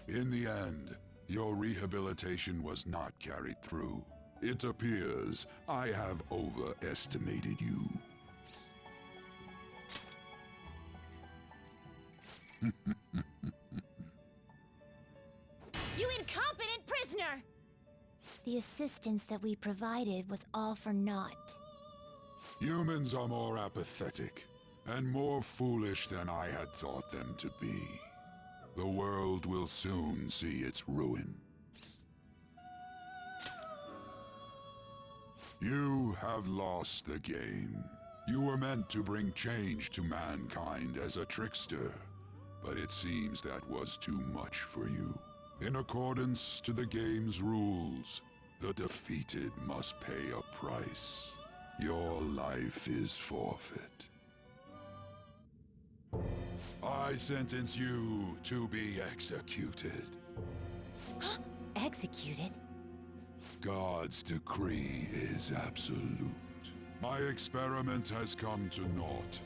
In the end, your rehabilitation was not carried through. It appears I have overestimated you. You incompetent prisoner! The assistance that we provided was all for naught. Humans are more apathetic and more foolish than I had thought them to be. The world will soon see its ruin. You have lost the game. You were meant to bring change to mankind as a trickster, but it seems that was too much for you. In accordance to the game's rules, the defeated must pay a price. Your life is forfeit. I sentence you to be executed. Executed? God's decree is absolute. My experiment has come to naught.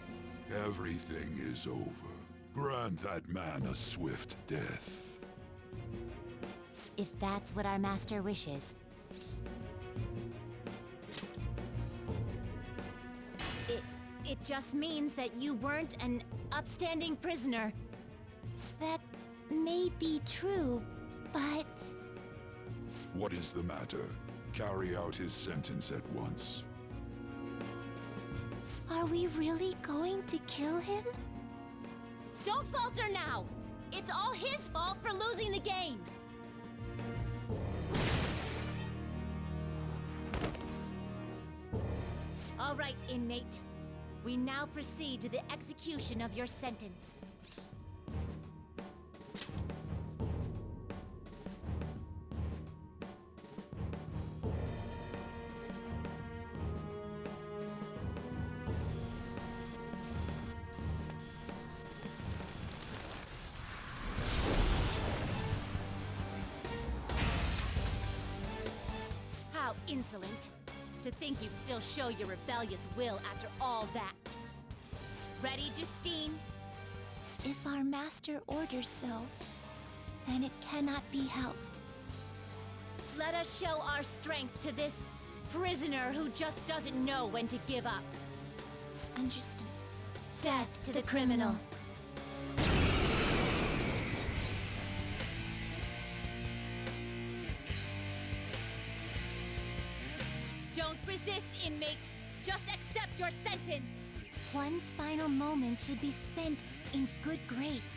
Everything is over. Grant that man a swift death. If that's what our master wishes. It just means that you weren't an upstanding prisoner. That may be true, but... What is the matter? Carry out his sentence at once. Are we really going to kill him? Don't falter now! It's all his fault for losing the game! All right, inmate. We now proceed to the execution of your sentence. How insolent! To think you'd still show your rebellious will after all that. Ready, Justine? If our master orders so, then it cannot be helped. Let us show our strength to this prisoner who just doesn't know when to give up. Understood. Death to the criminal. Don't resist, inmate. Just accept your sentence. One's final moments should be spent in good grace.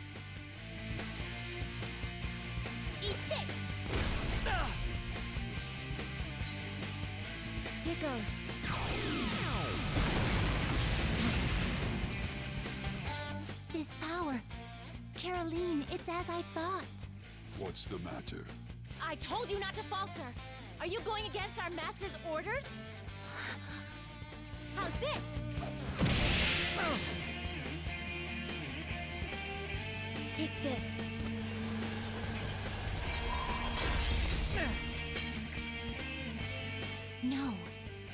Eat this! Here goes. This power. Caroline, it's as I thought. What's the matter? I told you not to falter. Are you going against our master's orders? How's this? Take this. No,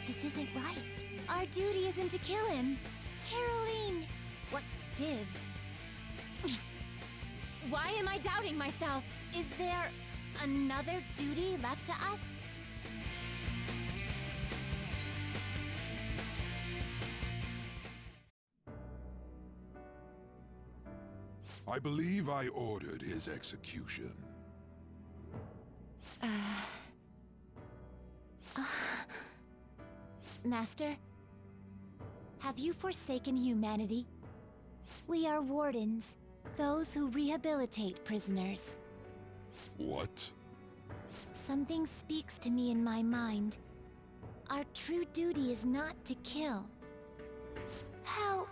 this isn't right. Our duty isn't to kill him. Caroline! What gives? Why am I doubting myself? Is there another duty left to us? I believe I ordered his execution. Master, have you forsaken humanity? We are wardens, those who rehabilitate prisoners. What? Something speaks to me in my mind. Our true duty is not to kill. Help!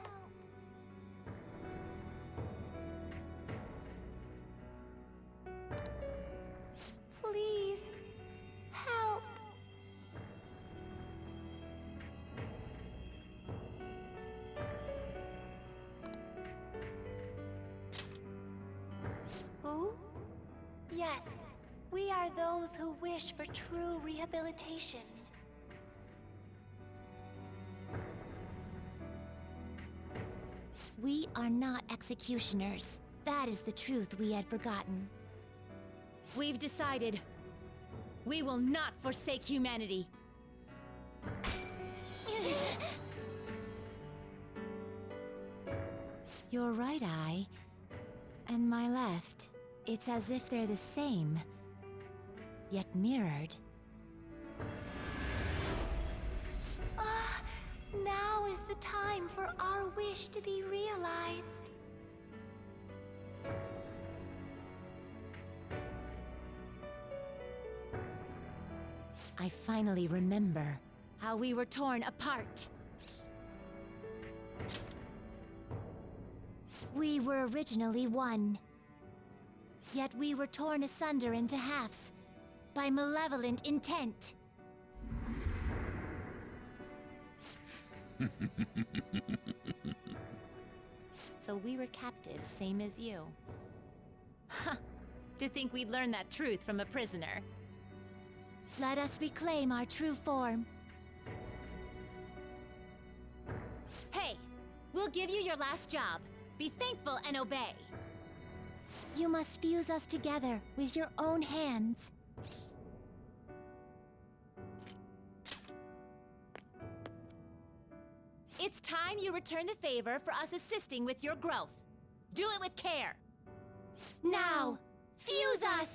Please, help! Who? Yes, we are those who wish for true rehabilitation. We are not executioners. That is the truth we had forgotten. We've decided. We will not forsake humanity. Your right eye and my left. It's as if they're the same, yet mirrored. Now is the time for our wish to be realized. I finally remember how we were torn apart. We were originally one. Yet we were torn asunder into halves by malevolent intent. So we were captives, same as you. Ha! To think we'd learn that truth from a prisoner. Let us reclaim our true form. Hey! We'll give you your last job. Be thankful and obey. You must fuse us together with your own hands. It's time you return the favor for us assisting with your growth. Do it with care. Now, fuse us!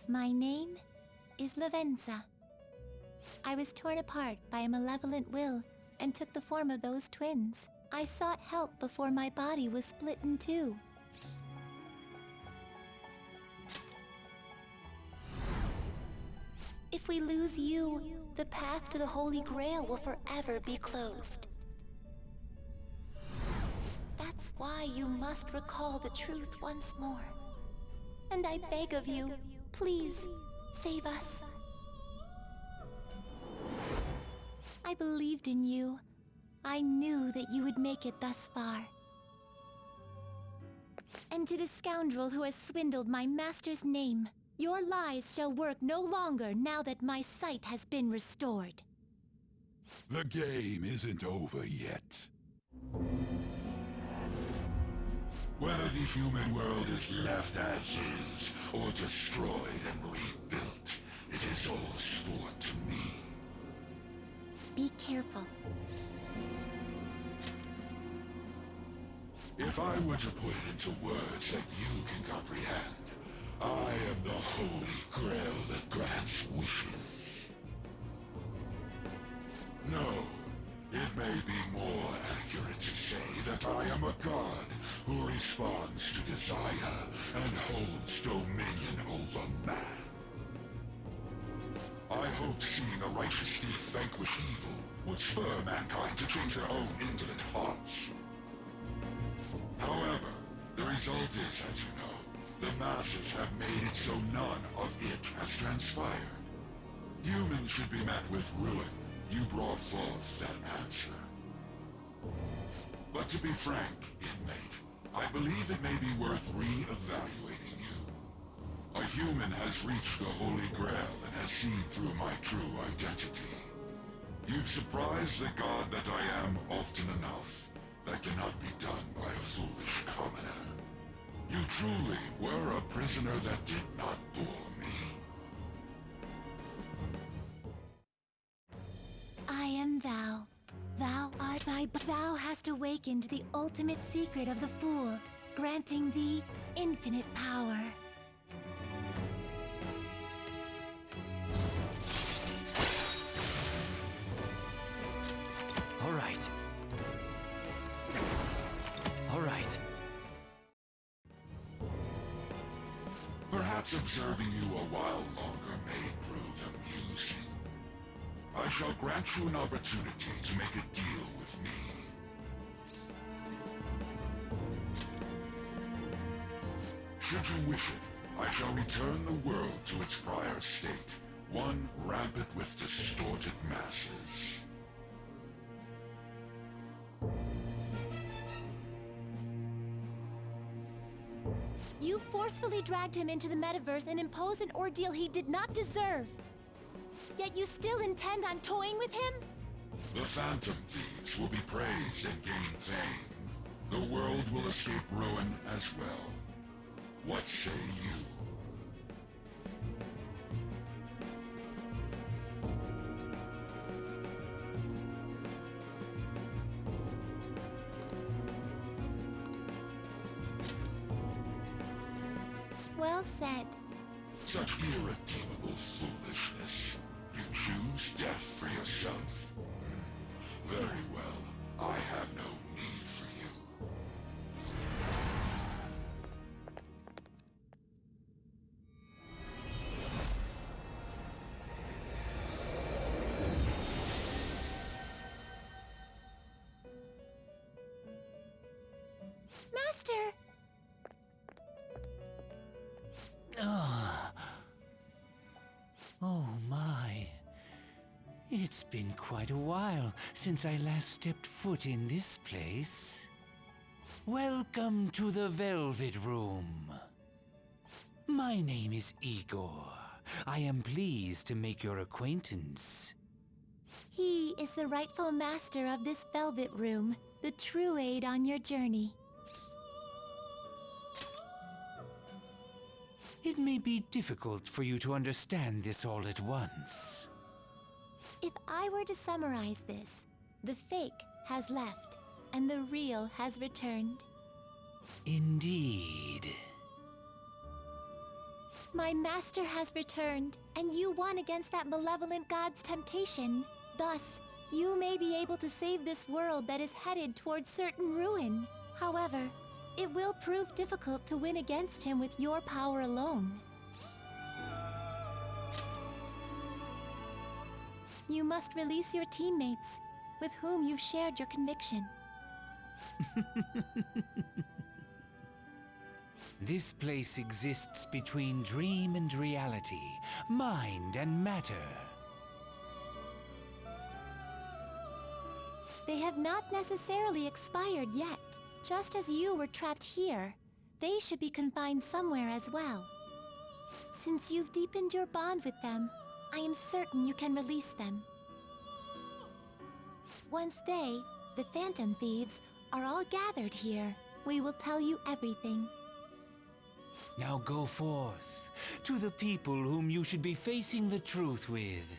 My name is Lavenza. I was torn apart by a malevolent will and took the form of those twins. I sought help before my body was split in two. If we lose you, the path to the Holy Grail will forever be closed. That's why you must recall the truth once more. And I beg of you, please, save us. I believed in you. I knew that you would make it thus far. And to the scoundrel who has swindled my master's name, your lies shall work no longer now that my sight has been restored. The game isn't over yet. Whether the human world is left as is, or destroyed and rebuilt, it is all sport to me. Be careful. If I were to put it into words that you can comprehend, I am the Holy Grail that grants wishes. No, it may be more accurate to say that I am a god who responds to desire and holds dominion over man. I hoped seeing a righteous thief vanquish evil would spur mankind to change their own indolent hearts. However, the result is, as you know, the masses have made it so none of it has transpired. Humans should be met with ruin. You brought forth that answer. But to be frank, inmate, I believe it may be worth re-evaluating you. A human has reached the Holy Grail and has seen through my true identity. You've surprised the god that I am often enough. That cannot be done by a foolish commoner. You truly were a prisoner that did not bore me. I am thou. Thou art thy. Thou hast awakened the ultimate secret of the Fool, granting thee infinite power. All right. All right. Perhaps observing you a while longer may prove amusing. I shall grant you an opportunity to make a deal with me. Should you wish it, I shall return the world to its prior state, one rampant with distorted masses. You forcefully dragged him into the metaverse and imposed an ordeal he did not deserve. Yet you still intend on toying with him? The Phantom Thieves will be praised and gain fame. The world will escape ruin as well. What say you? Well said. Such irredeemable foolishness. You choose death for yourself. Very well. I have no need for you. Master! Oh my. It's been quite a while since I last stepped foot in this place. Welcome to the Velvet Room. My name is Igor. I am pleased to make your acquaintance. He is the rightful master of this Velvet Room, the true aid on your journey. It may be difficult for you to understand this all at once. If I were to summarize this, the fake has left, and the real has returned. Indeed. My master has returned, and you won against that malevolent god's temptation. Thus, you may be able to save this world that is headed towards certain ruin. However, it will prove difficult to win against him with your power alone. You must release your teammates, with whom you've shared your conviction. This place exists between dream and reality, mind and matter. They have not necessarily expired yet. Just as you were trapped here, they should be confined somewhere as well. Since you've deepened your bond with them, I am certain you can release them. Once they, the Phantom Thieves, are all gathered here, we will tell you everything. Now go forth to the people whom you should be facing the truth with.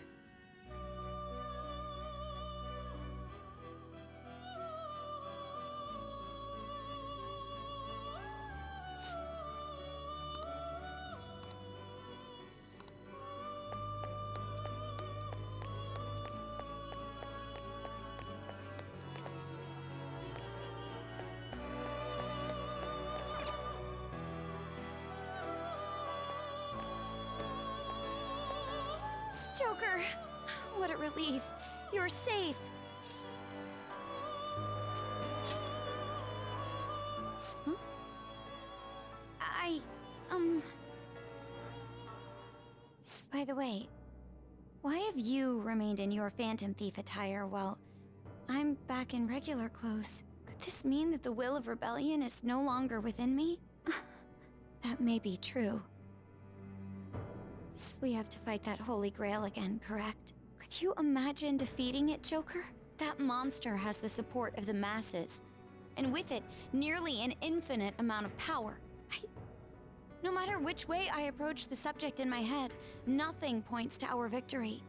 Joker! What a relief. You're safe. Huh? By the way, why have you remained in your Phantom Thief attire while I'm back in regular clothes? Could this mean that the will of rebellion is no longer within me? That may be true. We have to fight that Holy Grail again, correct? Could you imagine defeating it, Joker? That monster has the support of the masses, and with it, nearly an infinite amount of power. No matter which way I approach the subject in my head, nothing points to our victory.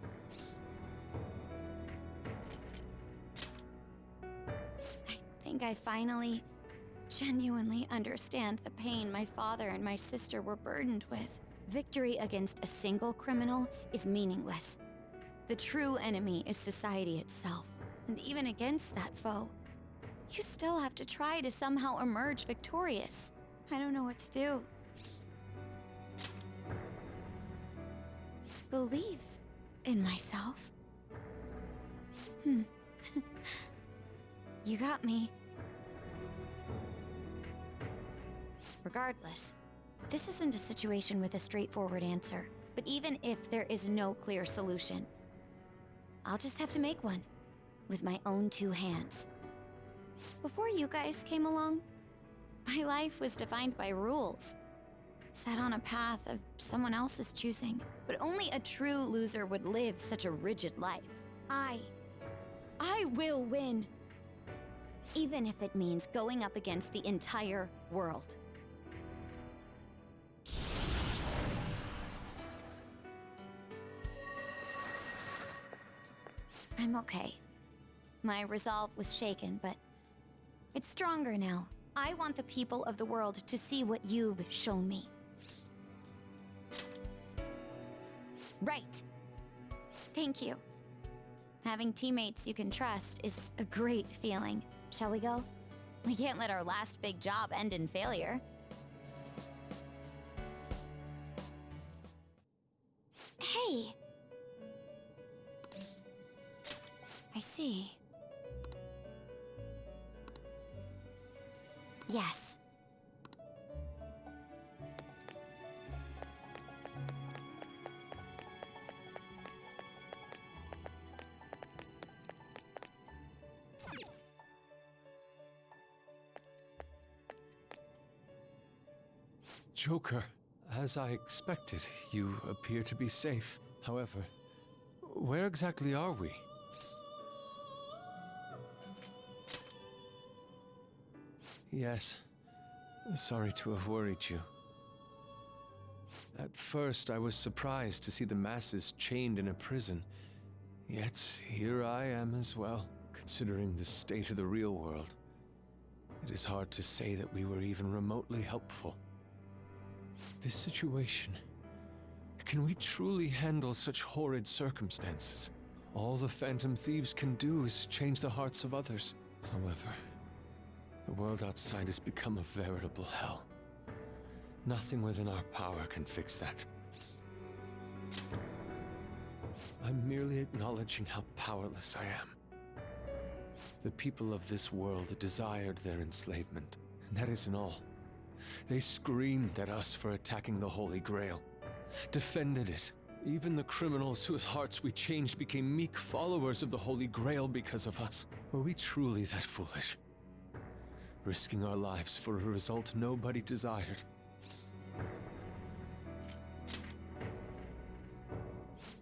I think I finally, genuinely understand the pain my father and my sister were burdened with. Victory against a single criminal is meaningless. The true enemy is society itself. And even against that foe, you still have to try to somehow emerge victorious. I don't know what to do. believe in myself. You got me. Regardless, this isn't a situation with a straightforward answer. But even if there is no clear solution, I'll just have to make one, with my own two hands. Before you guys came along, my life was defined by rules, set on a path of someone else's choosing. But only a true loser would live such a rigid life. I will win! Even if it means going up against the entire world. I'm okay. My resolve was shaken, but it's stronger now. I want the people of the world to see what you've shown me. Right. Thank you. Having teammates you can trust is a great feeling. Shall we go? We can't let our last big job end in failure. Hey! I see. Yes. Joker, as I expected, you appear to be safe. However, where exactly are we? Yes. Sorry to have worried you. At first, I was surprised to see the masses chained in a prison. Yet, here I am as well, considering the state of the real world. It is hard to say that we were even remotely helpful. This situation... Can we truly handle such horrid circumstances? All the Phantom Thieves can do is change the hearts of others. However, the world outside has become a veritable hell. Nothing within our power can fix that. I'm merely acknowledging how powerless I am. The people of this world desired their enslavement, and that isn't all. They screamed at us for attacking the Holy Grail, defended it. Even the criminals whose hearts we changed became meek followers of the Holy Grail because of us. Were we truly that foolish? Risking our lives for a result nobody desired.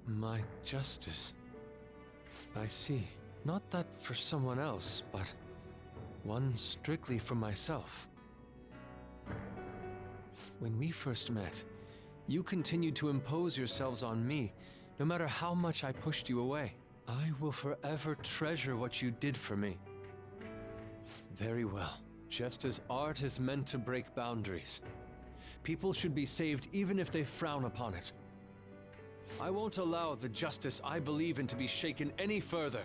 My justice. I see. Not that for someone else, but one strictly for myself. When we first met, you continued to impose yourselves on me, no matter how much I pushed you away. I will forever treasure what you did for me. Very well. Just as art is meant to break boundaries, people should be saved even if they frown upon it. I won't allow the justice I believe in to be shaken any further.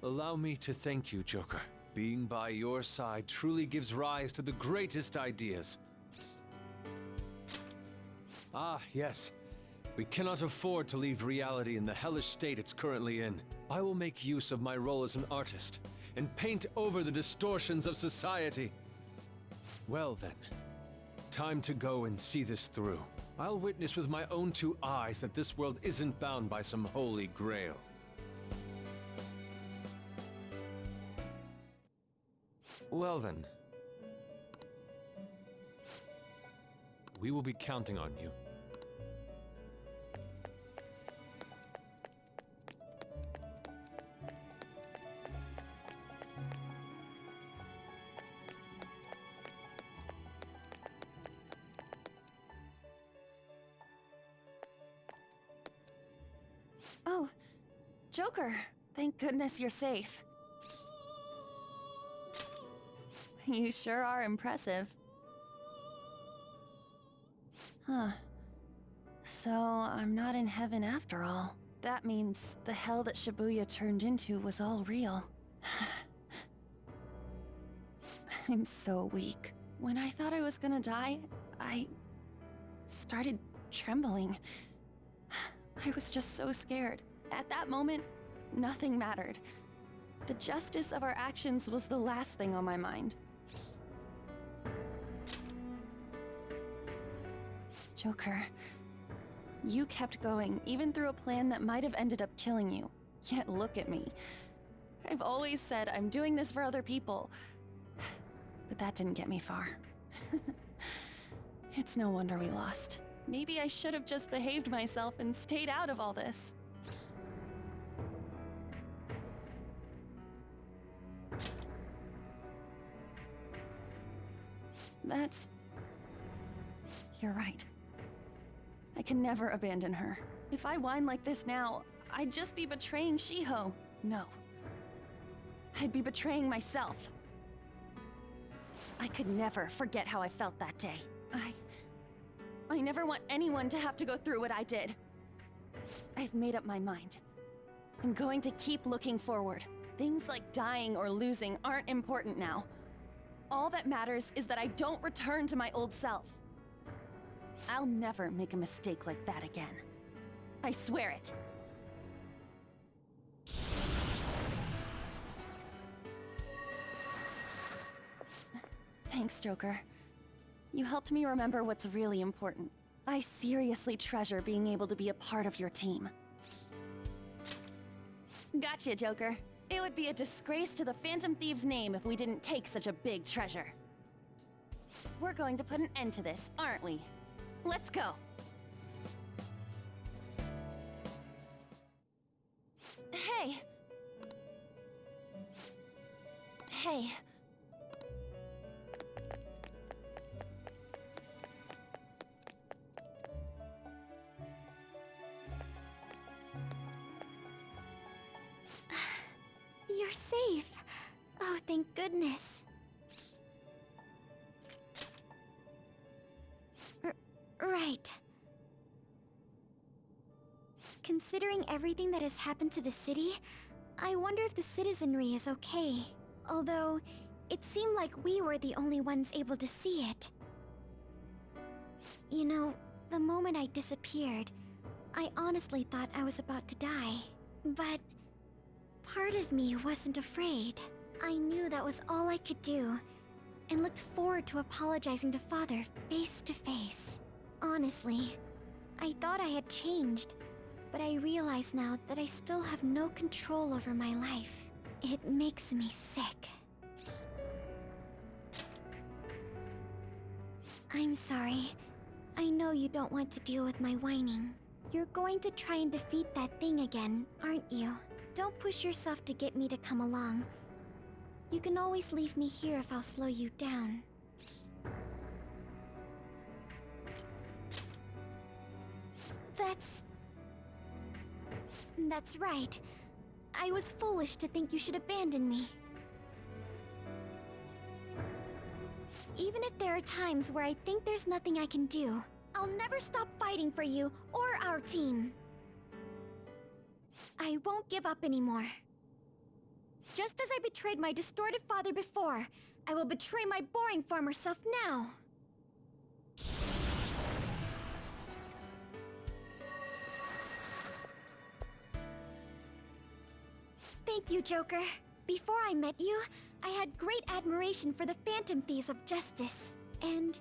Allow me to thank you, Joker. Being by your side truly gives rise to the greatest ideas. Ah, yes. We cannot afford to leave reality in the hellish state it's currently in. I will make use of my role as an artist and paint over the distortions of society. Well then, time to go and see this through. I'll witness with my own two eyes that this world isn't bound by some holy grail. Well then, we will be counting on you. Oh, Joker, thank goodness you're safe. You sure are impressive. Huh. So, I'm not in heaven after all. That means the hell that Shibuya turned into was all real. I'm so weak. When I thought I was gonna die, I started trembling. I was just so scared. At that moment, nothing mattered. The justice of our actions was the last thing on my mind. Joker, you kept going, even through a plan that might have ended up killing you. Yet look at me. I've always said I'm doing this for other people. But that didn't get me far. It's no wonder we lost. Maybe I should have just behaved myself and stayed out of all this. You're right. I can never abandon her. If I whine like this now, I'd just be betraying Shiho. No. I'd be betraying myself. I could never forget how I felt that day. I never want anyone to have to go through what I did. I've made up my mind. I'm going to keep looking forward. Things like dying or losing aren't important now. All that matters is that I don't return to my old self. I'll never make a mistake like that again. I swear it. Thanks, Joker. You helped me remember what's really important. I seriously treasure being able to be a part of your team. Gotcha, Joker. It would be a disgrace to the Phantom Thieves' name if we didn't take such a big treasure. We're going to put an end to this, aren't we? Let's go! Hey! Hey. You're safe. Oh, thank goodness. Right. Considering everything that has happened to the city, I wonder if the citizenry is okay. Although, it seemed like we were the only ones able to see it. You know, the moment I disappeared, I honestly thought I was about to die. But part of me wasn't afraid. I knew that was all I could do, and looked forward to apologizing to Father face to face. Honestly, I thought I had changed, but I realize now that I still have no control over my life. It makes me sick. I'm sorry. I know you don't want to deal with my whining. You're going to try and defeat that thing again, aren't you? Don't push yourself to get me to come along. You can always leave me here if I'll slow you down. That's right. I was foolish to think you should abandon me. Even if there are times where I think there's nothing I can do, I'll never stop fighting for you or our team. I won't give up anymore. Just as I betrayed my distorted father before, I will betray my boring former self now. Thank you, Joker. Before I met you, I had great admiration for the Phantom Thieves of Justice. And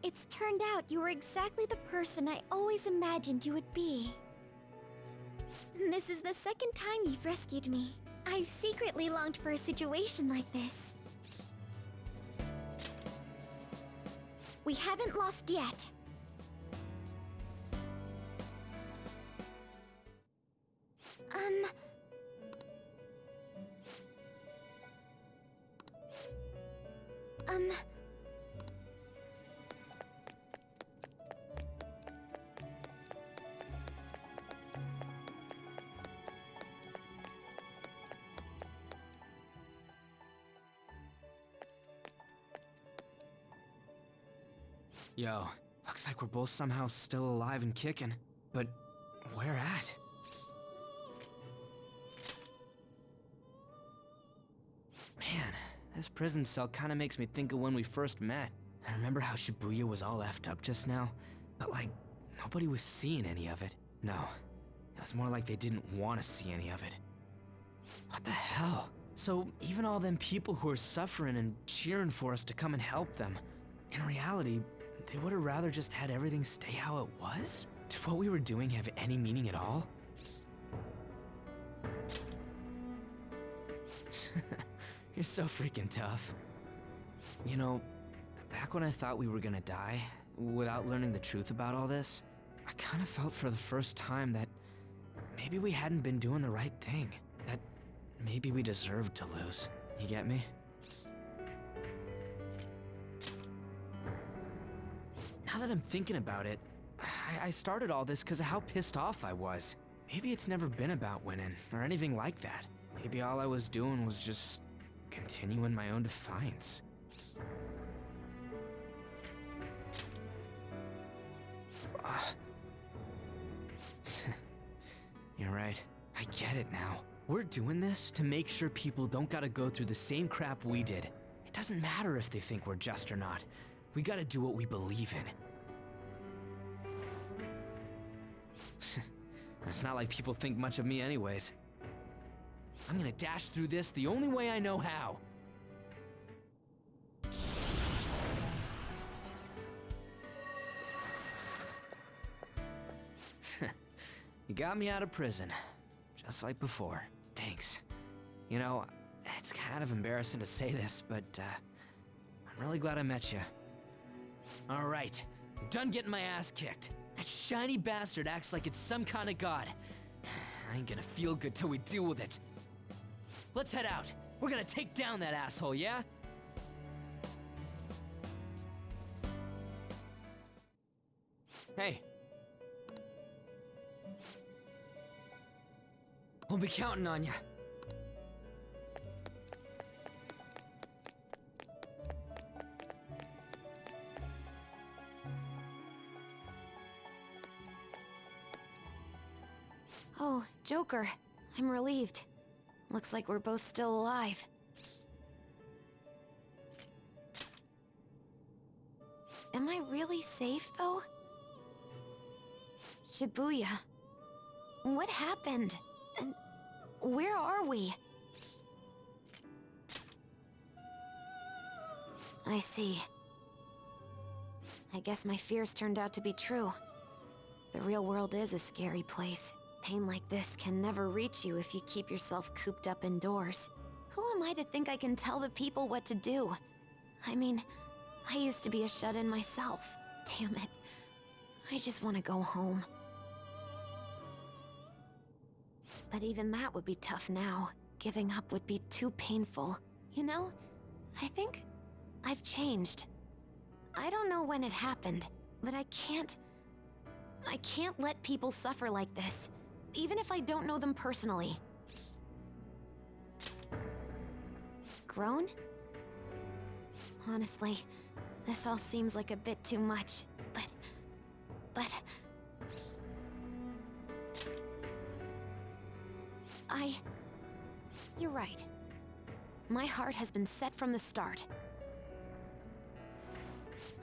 it's turned out you were exactly the person I always imagined you would be. This is the second time you've rescued me. I've secretly longed for a situation like this. We haven't lost yet. Yo, looks like we're both somehow still alive and kicking. But where at? Man, This prison cell kinda makes me think of when we first met. I remember how Shibuya was all effed up just now, but like, nobody was seeing any of it. No, it was more like they didn't want to see any of it. What the hell? So even all them people who are suffering and cheering for us to come and help them, in reality, they would have rather just had everything stay how it was? Did what we were doing have any meaning at all? You're so freaking tough. You know, back when I thought we were gonna die, without learning the truth about all this, I kinda felt for the first time that maybe we hadn't been doing the right thing. That maybe we deserved to lose. You get me? Now that I'm thinking about it, I started all this because of how pissed off I was. Maybe it's never been about winning, or anything like that. Maybe all I was doing was just continuing my own defiance. You're right. I get it now. We're doing this to make sure people don't gotta go through the same crap we did. It doesn't matter if they think we're just or not. We gotta do what we believe in. It's not like people think much of me anyways. I'm gonna dash through this the only way I know how. You got me out of prison, just like before. Thanks. You know, it's kind of embarrassing to say this, but I'm really glad I met you. All right, I'm done getting my ass kicked. That shiny bastard acts like it's some kind of god. I ain't gonna feel good till we deal with it. Let's head out. We're gonna take down that asshole, yeah? Hey. We'll be counting on you. Oh, Joker. I'm relieved. Looks like we're both still alive. Am I really safe, though? Shibuya. What happened? And where are we? I see. I guess my fears turned out to be true. The real world is a scary place. Pain like this can never reach you if you keep yourself cooped up indoors. Who am I to think I can tell the people what to do? I mean, I used to be a shut-in myself. Damn it. I just want to go home. But even that would be tough now. Giving up would be too painful. You know, I think I've changed. I don't know when it happened, but I can't let people suffer like this. Even if I don't know them personally. Grown? Honestly, this all seems like a bit too much, but... You're right. My heart has been set from the start.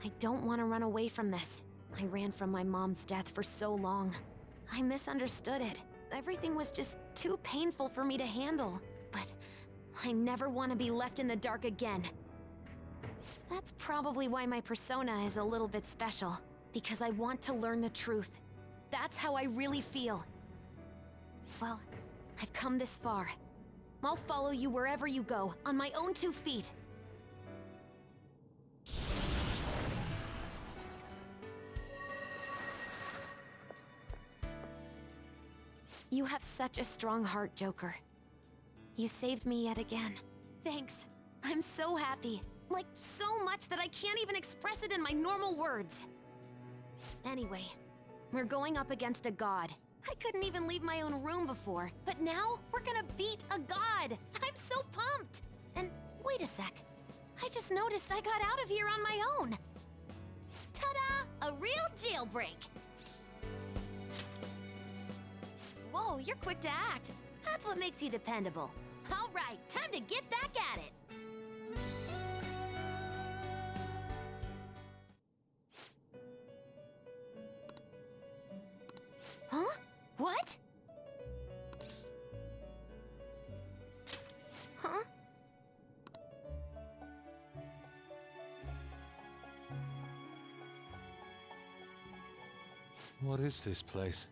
I don't want to run away from this. I ran from my mom's death for so long. I misunderstood it. Everything was just too painful for me to handle. But I never want to be left in the dark again. That's probably why my persona is a little bit special. Because I want to learn the truth. That's how I really feel. Well, I've come this far. I'll follow you wherever you go, on my own 2 feet. You have such a strong heart, Joker. You saved me yet again. Thanks. I'm so happy. Like, so much that I can't even express it in my normal words. Anyway, we're going up against a god. I couldn't even leave my own room before, but now we're gonna beat a god! I'm so pumped! And wait a sec. I just noticed I got out of here on my own. Ta-da! A real jailbreak! Whoa, you're quick to act. That's what makes you dependable. All right, time to get back at it. Huh? What? Huh? What is this place?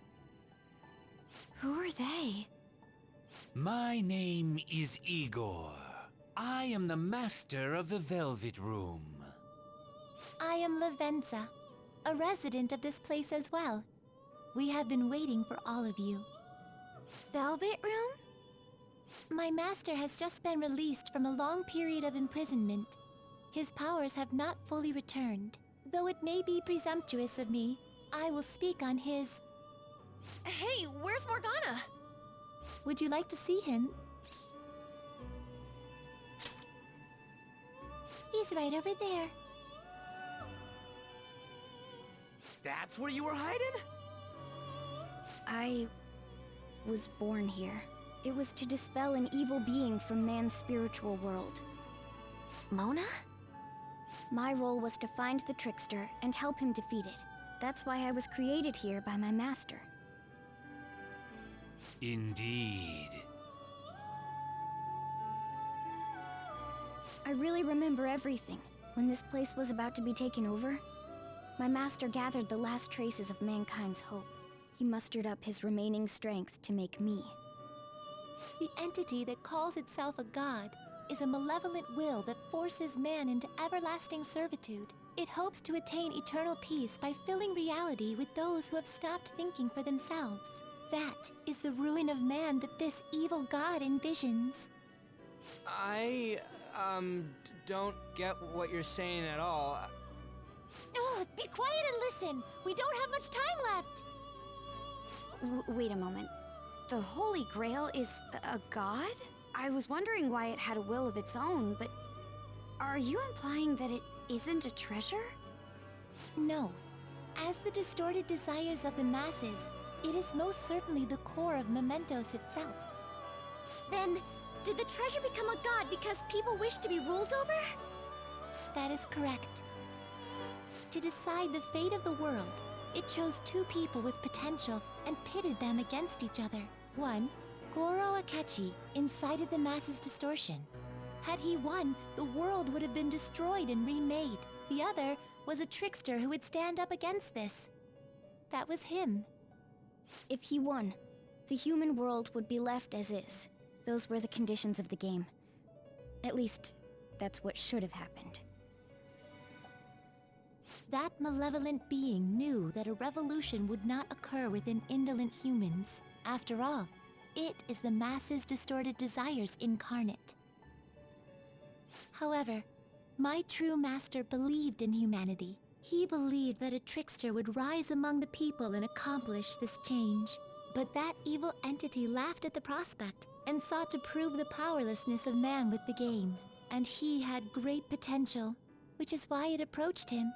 Who are they? My name is Igor. I am the master of the Velvet Room. I am Lavenza, a resident of this place as well. We have been waiting for all of you. Velvet Room? My master has just been released from a long period of imprisonment. His powers have not fully returned. Though it may be presumptuous of me, I will speak on his... Hey, where's Morgana? Would you like to see him? He's right over there. That's where you were hiding? I was born here. It was to dispel an evil being from man's spiritual world. Mona? My role was to find the trickster and help him defeat it. That's why I was created here by my master. Indeed. I really remember everything. When this place was about to be taken over, my master gathered the last traces of mankind's hope. He mustered up his remaining strength to make me. The entity that calls itself a god is a malevolent will that forces man into everlasting servitude. It hopes to attain eternal peace by filling reality with those who have stopped thinking for themselves. That is the ruin of man that this evil god envisions. I, don't get what you're saying at all. Oh, be quiet and listen! We don't have much time left! Wait a moment. The Holy Grail is a god? I was wondering why it had a will of its own, but are you implying that it isn't a treasure? No. As the distorted desires of the masses, it is most certainly the core of Mementos itself. Then, did the treasure become a god because people wish to be ruled over? That is correct. To decide the fate of the world, it chose two people with potential and pitted them against each other. One, Goro Akechi, incited the masses' distortion. Had he won, the world would have been destroyed and remade. The other was a trickster who would stand up against this. That was him. If he won, the human world would be left as is. Those were the conditions of the game. At least, that's what should have happened. That malevolent being knew that a revolution would not occur within indolent humans. After all, it is the masses' distorted desires incarnate. However, my true master believed in humanity. He believed that a trickster would rise among the people and accomplish this change. But that evil entity laughed at the prospect and sought to prove the powerlessness of man with the game. And he had great potential, which is why it approached him.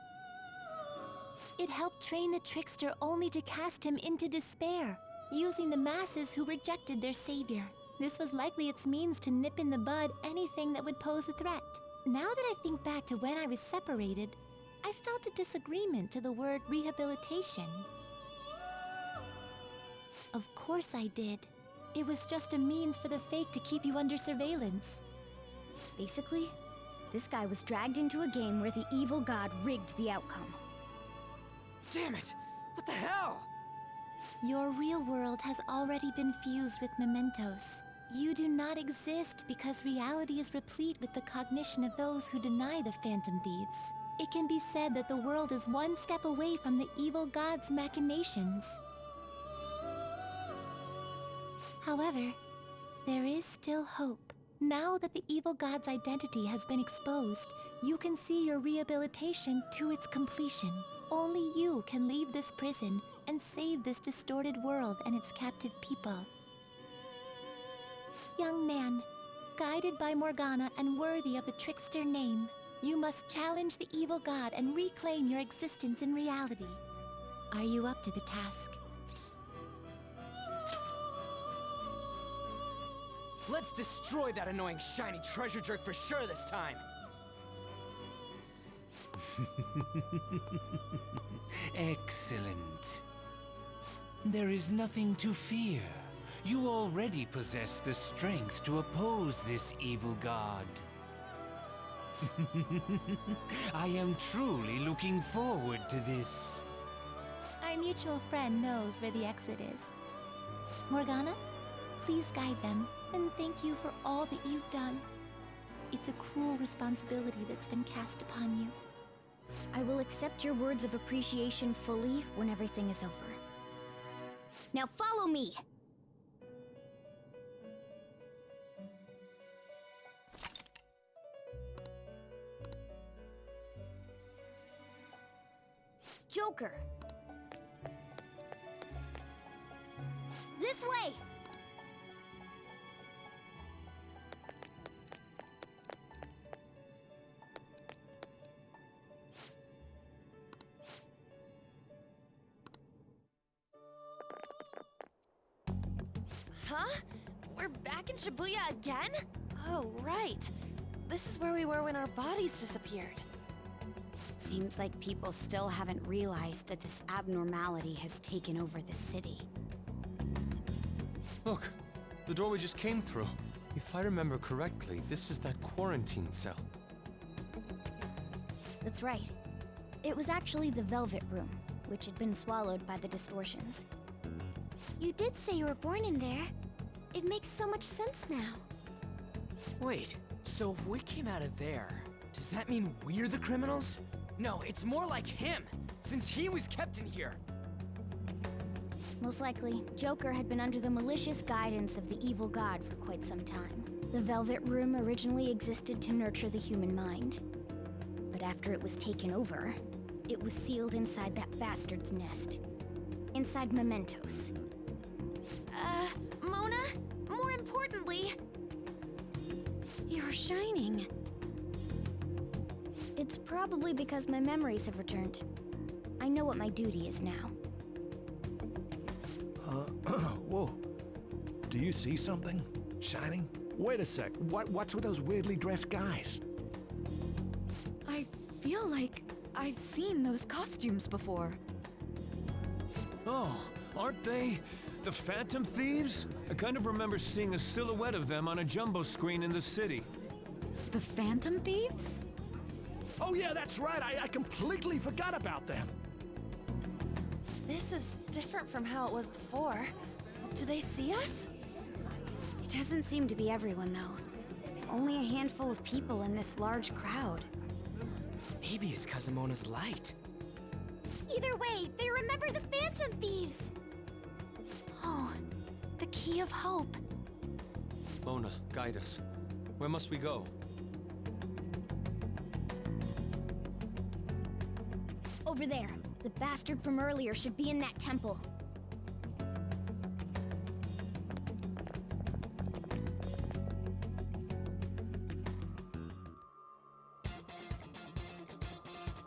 It helped train the trickster only to cast him into despair, using the masses who rejected their savior. This was likely its means to nip in the bud anything that would pose a threat. Now that I think back to when I was separated, I felt a disagreement to the word rehabilitation. Of course I did. It was just a means for the fake to keep you under surveillance. Basically, this guy was dragged into a game where the evil god rigged the outcome. Damn it! What the hell? Your real world has already been fused with Mementos. You do not exist because reality is replete with the cognition of those who deny the Phantom Thieves. It can be said that the world is one step away from the evil god's machinations. However, there is still hope. Now that the evil god's identity has been exposed, you can see your rehabilitation to its completion. Only you can leave this prison and save this distorted world and its captive people. Young man, guided by Morgana and worthy of the trickster name, you must challenge the evil god and reclaim your existence in reality. Are you up to the task? Let's destroy that annoying shiny treasure jerk for sure this time! Excellent. There is nothing to fear. You already possess the strength to oppose this evil god. I am truly looking forward to this. Our mutual friend knows where the exit is. Morgana, please guide them, and thank you for all that you've done. It's a cruel responsibility that's been cast upon you. I will accept your words of appreciation fully when everything is over. Now follow me! Joker! This way! Huh? We're back in Shibuya again? Oh, right. This is where we were when our bodies disappeared. Seems like people still haven't realized that this abnormality has taken over the city. Look, the door we just came through. If I remember correctly, this is that quarantine cell. That's right. It was actually the Velvet Room, which had been swallowed by the distortions. You did say you were born in there. It makes so much sense now. Wait, so if we came out of there, does that mean we're the criminals? No, it's more like him, since he was kept in here. Most likely, Joker had been under the malicious guidance of the evil god for quite some time. The Velvet Room originally existed to nurture the human mind. But after it was taken over, it was sealed inside that bastard's nest. Inside mementos. Mona? More importantly... You're shining. It's probably because my memories have returned. I know what my duty is now. Whoa. Do you see something? Shining? Wait a sec. What's with those weirdly dressed guys? I feel like I've seen those costumes before. Oh, aren't they the Phantom Thieves? I kind of remember seeing a silhouette of them on a jumbo screen in the city. The Phantom Thieves? Oh yeah, that's right. I completely forgot about them. This is different from how it was before. Do they see us? It doesn't seem to be everyone, though. Only a handful of people in this large crowd. Maybe it's Kazumona's light. Either way, they remember the Phantom Thieves! Oh, the Key of Hope. Mona, guide us. Where must we go? Over there. The bastard from earlier should be in that temple.